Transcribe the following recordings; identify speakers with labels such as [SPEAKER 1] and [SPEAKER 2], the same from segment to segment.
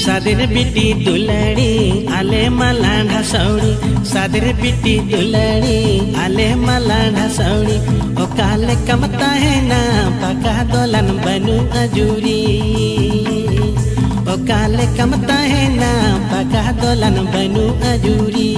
[SPEAKER 1] सादर बिटी दुलड़ी आले माला ढासौड़ी सादर बिटी दुलड़ी आले माला ढासौड़ी ओ काले कमता है ना पका दोलन बनू अजूरी ओ काले कमता है ना पका दोलन बनू अजूरी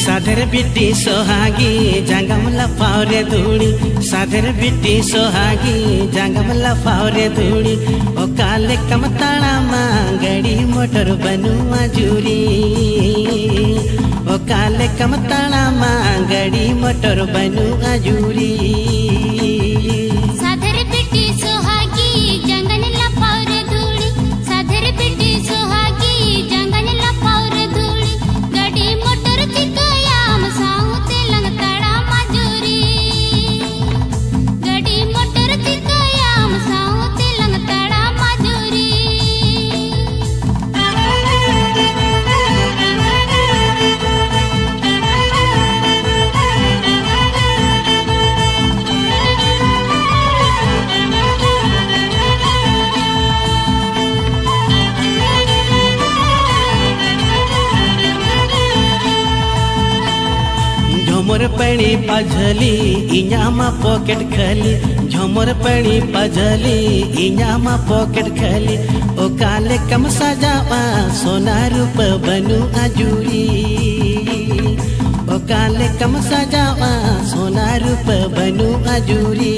[SPEAKER 1] साधर बिटी सोहागी जंगम लफावरे धूड़ी साधर बिटी सोहागी जंगम लफावरे धूड़ी ओ काले कमताड़ा माँ गड़ी मोटर बनू अजूरी ओ काले कमताड़ा माँ गड़ी मोटर बनू अजूरी झमर पड़ी पझली इनामा पॉकेट खली झमर पड़ी पझली इनामा पॉकेट खली ओ काले कम सजावा सोना रूप बनू अजूरी ओ काले कम सजावा सोना रूप बनू अजूरी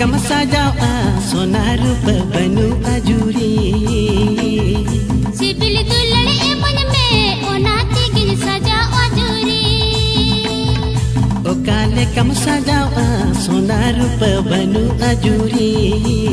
[SPEAKER 1] कम सजावा सोना रूप बनू अजूरी
[SPEAKER 2] सिबिल दुलड़े मन में ओ नाती गिन सजा अजूरी
[SPEAKER 1] ओ काले कम सजावा सोना रूप बनू अजूरी।